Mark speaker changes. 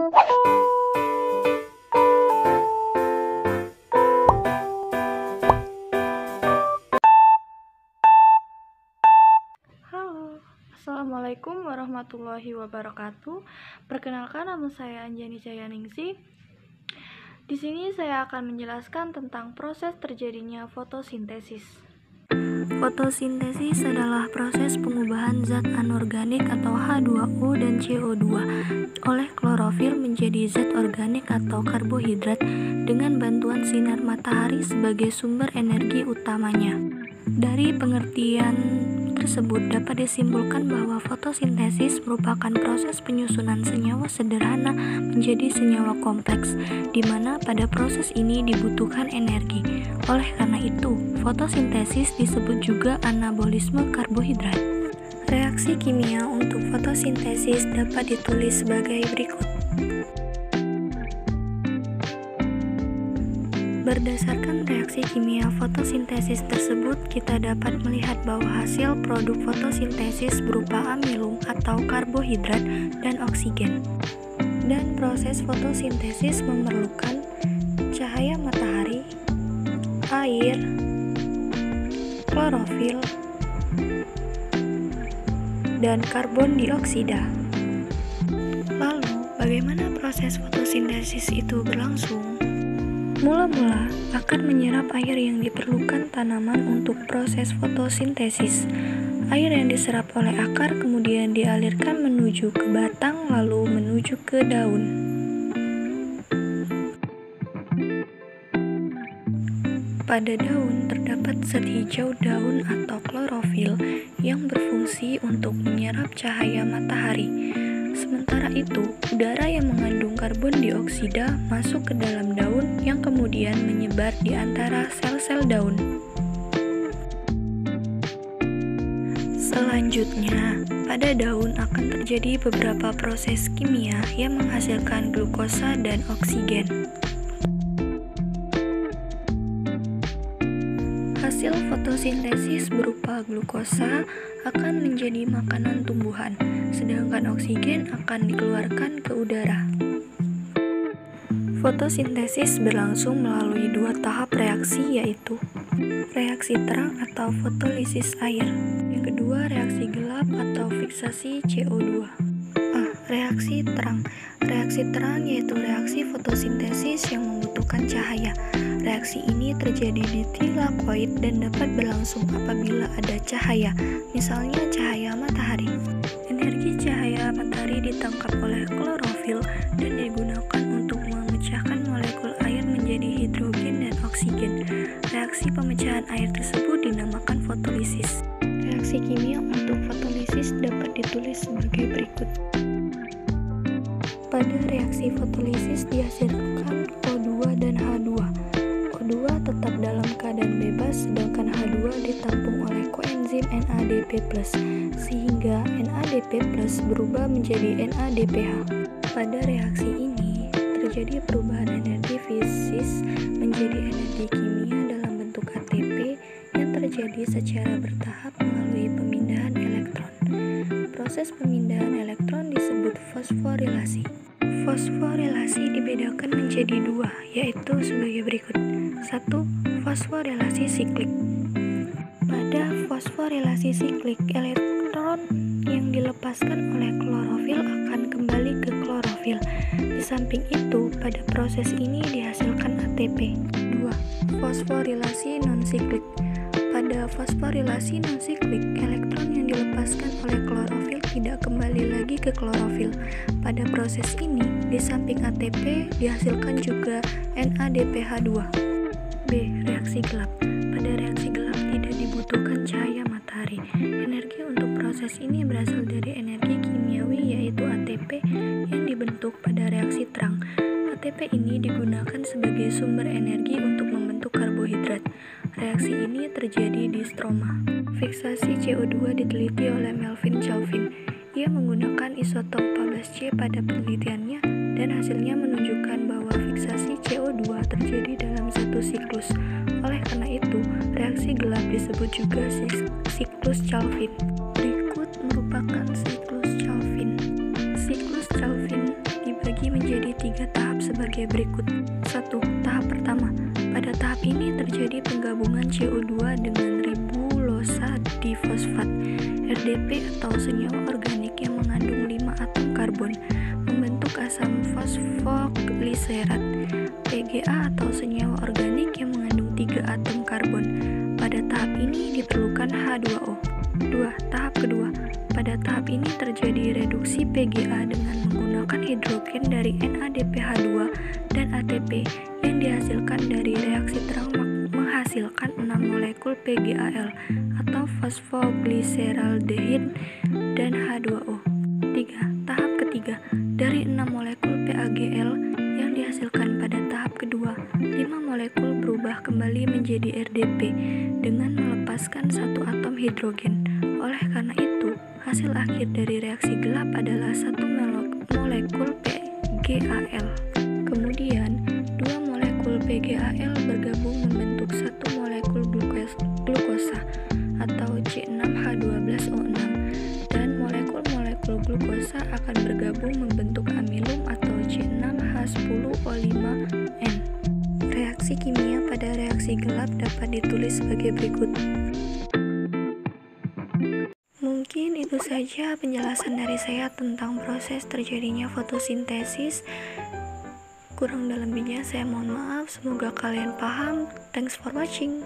Speaker 1: Halo, Assalamualaikum warahmatullahi wabarakatuh. Perkenalkan, nama saya Anjani Cayaningsih. Di sini saya akan menjelaskan tentang proses terjadinya fotosintesis. Fotosintesis adalah proses pengubahan zat anorganik atau H2O dan CO2 oleh klorofil menjadi zat organik atau karbohidrat dengan bantuan sinar matahari sebagai sumber energi utamanya. Dari pengertian tersebut dapat disimpulkan bahwa fotosintesis merupakan proses penyusunan senyawa sederhana menjadi senyawa kompleks, di mana pada proses ini dibutuhkan energi. Oleh karena itu, fotosintesis disebut juga anabolisme karbohidrat. Reaksi kimia untuk fotosintesis dapat ditulis sebagai berikut. Berdasarkan reaksi kimia fotosintesis tersebut, kita dapat melihat bahwa hasil produk fotosintesis berupa amilum atau karbohidrat dan oksigen. Dan proses fotosintesis memerlukan cahaya matahari, air, klorofil, dan karbon dioksida. Lalu, bagaimana proses fotosintesis itu berlangsung? Mula-mula akan menyerap air yang diperlukan tanaman untuk proses fotosintesis. Air yang diserap oleh akar kemudian dialirkan menuju ke batang lalu menuju ke daun. Pada daun terdapat zat hijau daun atau klorofil yang berfungsi untuk menyerap cahaya matahari. Sementara itu, udara yang mengandung karbon dioksida masuk ke dalam daun yang kemudian menyebar di antara sel-sel daun. Selanjutnya, pada daun akan terjadi beberapa proses kimia yang menghasilkan glukosa dan oksigen. Hasil fotosintesis berupa glukosa akan menjadi makanan tumbuhan, sedangkan oksigen akan dikeluarkan ke udara. Fotosintesis berlangsung melalui dua tahap reaksi, yaitu reaksi terang atau fotolisis air. Yang kedua, reaksi gelap atau fiksasi CO2. Reaksi terang. Reaksi terang yaitu reaksi fotosintesis yang membutuhkan cahaya. Reaksi ini terjadi di tilakoid dan dapat berlangsung apabila ada cahaya, misalnya cahaya matahari. Energi cahaya matahari ditangkap oleh klorofil dan digunakan untuk memecahkan molekul air menjadi hidrogen dan oksigen. Reaksi pemecahan air tersebut dinamakan fotolisis. Reaksi kimia untuk fotolisis dapat ditulis sebagai berikut. Pada reaksi fotolisis dihasilkan O2 dan H2. O2 tetap dalam keadaan bebas, sedangkan H2 ditampung oleh koenzim NADP+, sehingga NADP+ berubah menjadi NADPH. Pada reaksi ini, terjadi perubahan energi fisis menjadi energi kimia dalam bentuk ATP yang terjadi secara bertahap melalui pemindahan elektron. Proses pemindahan elektron disebut fosforilasi. Fosforilasi dibedakan menjadi dua, yaitu sebagai berikut. 1. Fosforilasi siklik. Pada fosforilasi siklik, elektron yang dilepaskan oleh klorofil akan kembali ke klorofil. Di samping itu, pada proses ini dihasilkan ATP. 2. Fosforilasi non-siklik. Pada fosforilasi non-siklik, elektron yang dilepaskan oleh klorofil tidak kembali lagi ke klorofil. Pada proses ini, di samping ATP dihasilkan juga NADPH2. B. Reaksi gelap. Pada reaksi gelap tidak dibutuhkan cahaya matahari. Energi untuk proses ini berasal dari energi kimiawi yaitu ATP yang dibentuk pada reaksi terang. ATP ini digunakan sebagai sumber energi untuk membentuk karbohidrat. Reaksi ini terjadi di stroma. Fiksasi CO2 diteliti oleh Melvin Calvin. Ia menggunakan isotop 14C pada penelitiannya dan hasilnya menunjukkan bahwa fiksasi CO2 terjadi dalam satu siklus. Oleh karena itu, reaksi gelap disebut juga siklus Calvin. Berikut merupakan siklus Calvin. Siklus Calvin dibagi dibagi menjadi 3 tahap sebagai berikut. 1. Tahap pertama. Pada tahap ini terjadi penggabungan CO2 dengan ribulosa difosfat, RDP atau senyawa organik yang mengandung 5 atom karbon, membentuk asam fosfogliserat, PGA atau senyawa organik yang mengandung 3 atom karbon. Pada tahap ini diperlukan H2O. 2. Tahap kedua. Pada tahap ini terjadi reduksi PGA dengan menggunakan hidrogen dari NADPH2 dan ATP yang dihasilkan dari reaksi terang menghasilkan 6 molekul PGAL atau fosfogliseraldehid dan H2O. 3. Tahap ketiga. Dari 6 molekul PAGL yang dihasilkan pada tahap kedua, 5 molekul berubah kembali menjadi RDP dengan melepaskan 1 atom hidrogen. Oleh karena itu, hasil akhir dari reaksi gelap adalah 1 molekul PGAL. Kemudian, 2 molekul PGAL bergabung membentuk 1 molekul glukosa atau C6H12O6 dan molekul-molekul glukosa akan bergabung membentuk amilum atau C6H10O5N. Reaksi kimia pada reaksi gelap dapat ditulis sebagai berikut. Mungkin itu saja penjelasan dari saya tentang proses terjadinya fotosintesis. Kurang dalam lebihnya saya mohon maaf, semoga kalian paham. Thanks for watching.